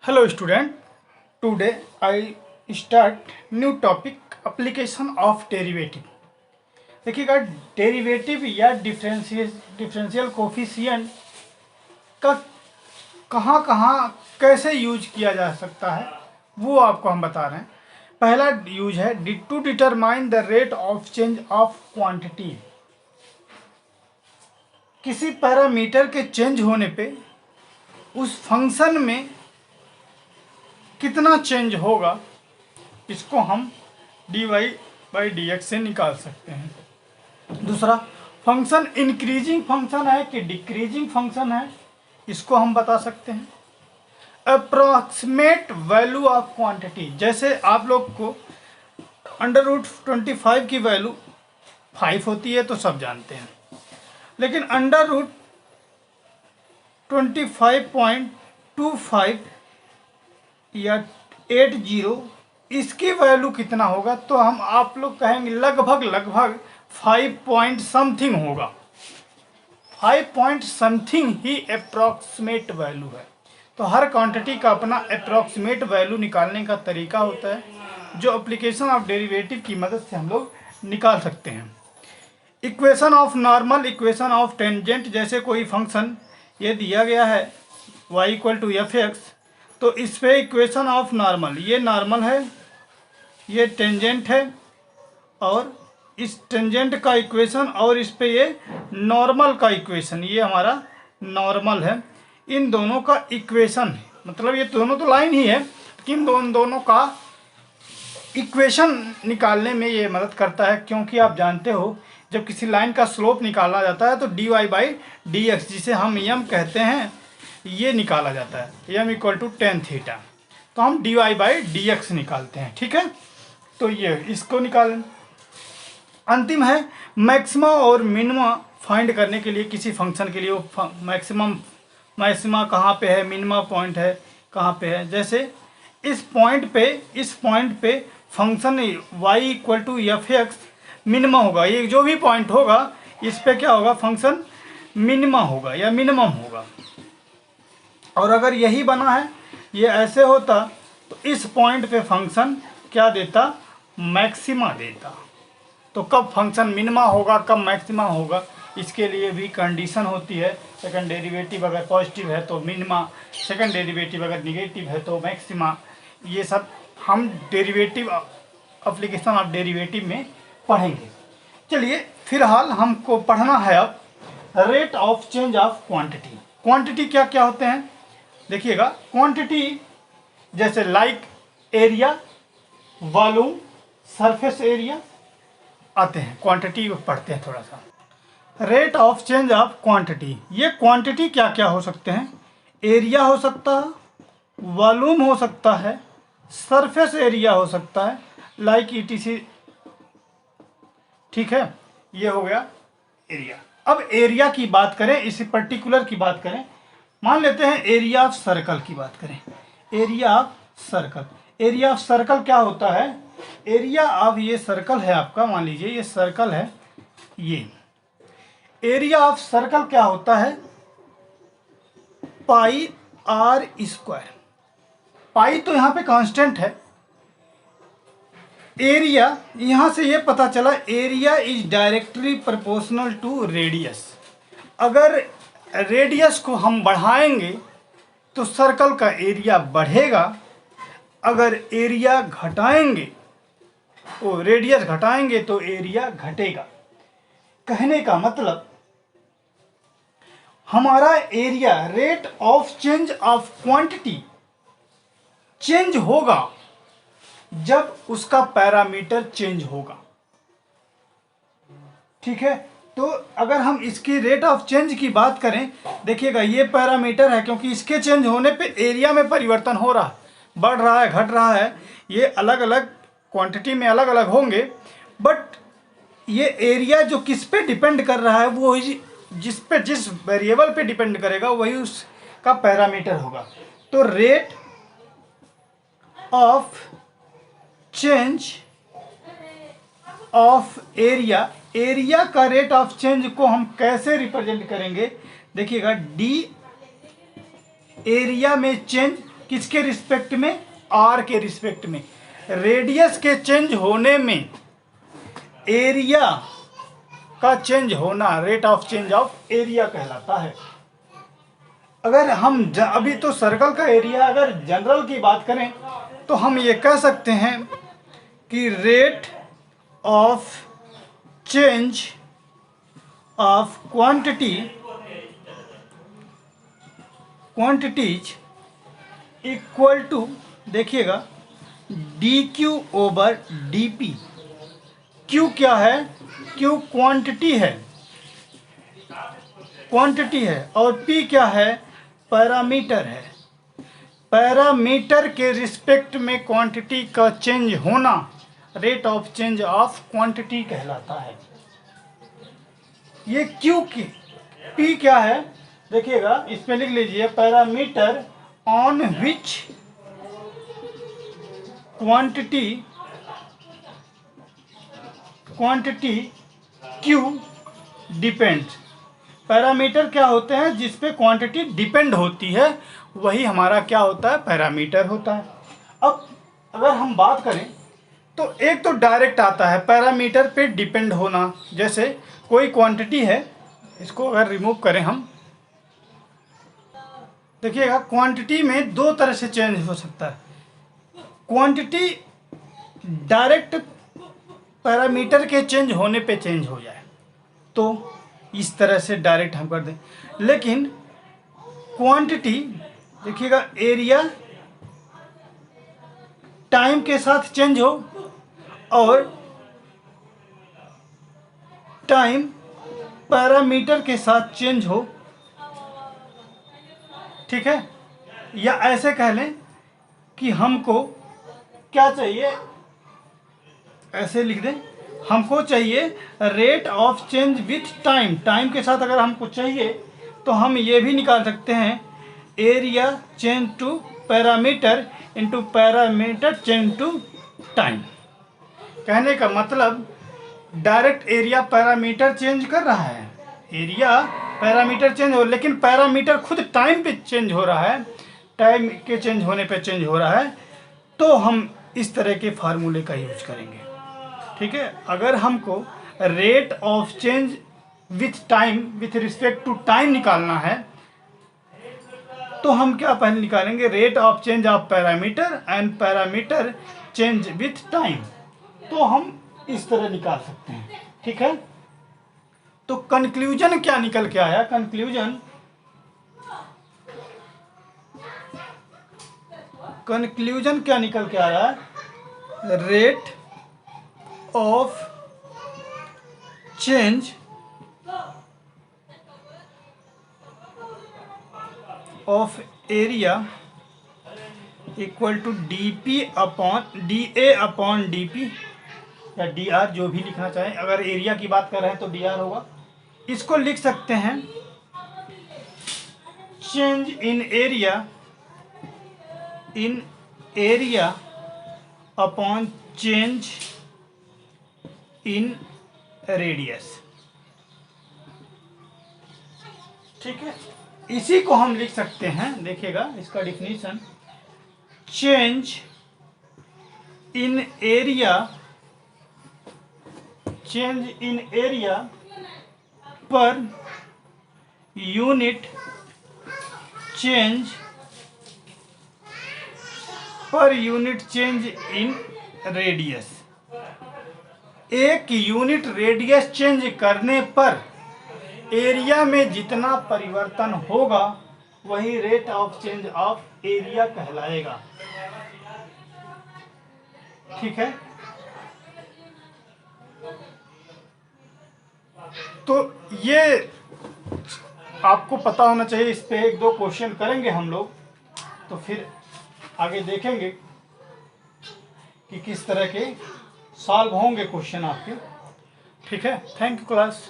Hello student, today I start new topic application of derivative। देखिएगा derivative या differential coefficient का कहाँ कहाँ कैसे यूज किया जा सकता है वो आपको हम बता रहे हैं। पहला यूज है to determine the rate of change of quantity. किसी पैरामीटर के चेंज होने पे उस फंक्शन में कितना चेंज होगा, इसको हम dy/dx से निकाल सकते हैं। दूसरा, फंक्शन इंक्रीजिंग फंक्शन है कि डिक्रीजिंग फंक्शन है, इसको हम बता सकते हैं। अप्रॉक्सीमेट वैल्यू ऑफ क्वांटिटी, जैसे आप लोग को √25 की वैल्यू 5 होती है तो सब जानते हैं, लेकिन √25.25 या 80 इसकी वैल्यू कितना होगा, तो हम आप लोग कहेंगे लगभग 5 पॉइंट समथिंग होगा। 5 पॉइंट समथिंग ही अप्रॉक्सीमेट वैल्यू है। तो हर क्वांटिटी का अपना अप्रॉक्सीमेट वैल्यू निकालने का तरीका होता है, जो एप्लीकेशन ऑफ डेरिवेटिव की मदद से हम लोग निकाल सकते हैं। Equation of normal, equation of tangent, जैसे कोई फंक्शन ये दिया गया है y = f(x), तो इस पे इक्वेशन ऑफ नॉर्मल, ये नॉर्मल है, ये टेंजेंट है, और इस टेंजेंट का इक्वेशन और इस पे ये नॉर्मल का इक्वेशन, ये हमारा नॉर्मल है। इन दोनों का इक्वेशन है, मतलब ये दोनों तो लाइन ही है, लेकिन दोनों का इक्वेशन निकालने में ये मदद करता है, क्योंकि आप जानते हो जब किसी लाइन का स्लोप निकाला जाता है तो dy/dx, जिसे हम m कहते हैं, ये निकाला जाता है, m = tan थीटा, तो हम dy/dx निकालते हैं। ठीक है, तो ये इसको निकालें। अंतिम है मैक्सिमा और मिनिमा फाइंड करने के लिए किसी फंक्शन के लिए वो मैक्सिमा कहाँ पे है, मिनिमा पॉइंट है कहाँ पे है। जैसे इस पॉइंट पे फंक्शन y = f(x) मिनिमा होगा, ये जो भी पॉइंट होगा इस पे क्या होगा, फंक्शन मिनिमा होगा या मिनिमम होगा। और अगर यही बना है, ये ऐसे होता, तो इस पॉइंट पे फंक्शन क्या देता, मैक्सिमा देता। तो कब फंक्शन मिनिमा होगा, कब मैक्सिमा होगा, इसके लिए भी कंडीशन होती है। सेकंड डेरिवेटिव अगर पॉजिटिव है तो मिनिमा, सेकंड डेरिवेटिव अगर निगेटिव है तो मैक्सिमा। ये सब हम डेरिवेटिव एप्लीकेशन ऑफ डेरिवेटिव में पढ़ेंगे। चलिए, फिलहाल हमको पढ़ना है अब rate of change of quantity. Quantity क्या क्या होते हैं देखिएगा। क्वांटिटी जैसे like area, volume, surface area आते हैं, क्वांटिटी पढ़ते हैं थोड़ा सा। Rate of change of quantity, ये क्वांटिटी क्या क्या हो सकते हैं, एरिया हो सकता है, वॉल्यूम हो सकता है, सरफेस एरिया हो सकता है, लाइक ETC। ठीक है, ये हो गया एरिया। अब एरिया की बात करें, इसी पर्टिकुलर की बात करें, मान लेते हैं एरिया ऑफ सर्कल की बात करें। Area of circle, area of circle क्या होता है, एरिया ऑफ, ये सर्कल है आपका, मान लीजिए ये सर्कल है, ये एरिया ऑफ सर्कल क्या होता है, πr²। पाई तो यहाँ पे कांस्टेंट है। एरिया, यहाँ से ये पता चला, area is directly proportional to radius. अगर रेडियस को हम बढ़ाएंगे तो सर्कल का एरिया बढ़ेगा, अगर एरिया घटाएंगे, वो रेडियस घटाएंगे तो एरिया घटेगा। कहने का मतलब हमारा area, rate of change of quantity change होगा जब उसका पैरामीटर चेंज होगा। ठीक है, तो अगर हम इसकी रेट ऑफ चेंज की बात करें, देखिएगा ये पैरामीटर है, क्योंकि इसके चेंज होने पे एरिया में परिवर्तन हो रहा है, बढ़ रहा है, घट रहा है। ये अलग अलग क्वांटिटी में अलग अलग होंगे, बट ये एरिया जो किस पे डिपेंड कर रहा है, वो जिस वेरिएबल पे डिपेंड करेगा वही उसका पैरामीटर होगा। तो rate of change of area, area का रेट ऑफ चेंज को हम कैसे रिप्रेजेंट करेंगे, देखिएगा डी एरिया में चेंज किसके रिस्पेक्ट में, आर के रिस्पेक्ट में। रेडियस के चेंज होने में एरिया का चेंज होना rate of change of area कहलाता है। अगर हम अभी तो सर्कल का एरिया, अगर जनरल की बात करें तो हम ये कह सकते हैं कि rate of change of quantities equal to, देखिएगा, D Q over D P. Q क्या है, क्यू क्वांटिटी है और पी क्या है, पैरामीटर है। पैरामीटर के रिस्पेक्ट में क्वांटिटी का चेंज होना rate of change of quantity कहलाता है। ये क्यू की पी क्या है, देखिएगा, इसमें लिख लीजिए, parameter on which quantity Q depend. Parameter क्या होते हैं, जिस पे क्वांटिटी डिपेंड होती है, वही हमारा क्या होता है, पैरामीटर होता है। अब अगर हम बात करें तो एक तो डायरेक्ट आता है पैरामीटर पे डिपेंड होना। जैसे कोई क्वांटिटी है, इसको अगर रिमूव करें हम, देखिएगा, क्वांटिटी में दो तरह से चेंज हो सकता है। क्वांटिटी डायरेक्ट पैरामीटर के चेंज होने पे चेंज हो जाए तो इस तरह से डायरेक्ट हम कर दें। लेकिन क्वांटिटी, देखिएगा, एरिया टाइम के साथ चेंज हो और टाइम पैरामीटर के साथ चेंज हो, ठीक है। या ऐसे कह लें कि हमको क्या चाहिए, ऐसे लिख दें, हमको चाहिए rate of change with time. Time के साथ अगर हमको चाहिए तो हम ये भी निकाल सकते हैं, area change to parameter into parameter change to time. कहने का मतलब डायरेक्ट एरिया पैरामीटर चेंज कर रहा है, एरिया पैरामीटर चेंज हो, लेकिन पैरामीटर खुद टाइम पे चेंज हो रहा है, टाइम के चेंज होने पे चेंज हो रहा है, तो हम इस तरह के फार्मूले का यूज करेंगे, ठीक है। अगर हमको rate of change with time, with respect to time निकालना है, तो हम क्या पहले निकालेंगे, rate of change of parameter and parameter change with time. तो हम इस तरह निकाल सकते हैं, ठीक है। तो कंक्लूजन क्या निकल के आया, कंक्लूजन क्या निकल के आया, rate of change of area equal to dp upon da upon dp, या डी आर, जो भी लिखना चाहें। अगर एरिया की बात कर रहे हैं तो डी आर होगा। इसको लिख सकते हैं change in area upon change in radius, ठीक है। इसी को हम लिख सकते हैं, देखिएगा इसका definition, change in area per unit change in radius. एक यूनिट रेडियस चेंज करने पर एरिया में जितना परिवर्तन होगा वही rate of change of area कहलाएगा, ठीक है। तो ये आपको पता होना चाहिए। इस पे एक दो क्वेश्चन करेंगे हम लोग, तो फिर आगे देखेंगे कि किस तरह के सॉल्व होंगे क्वेश्चन आपके, ठीक है। Thank you class.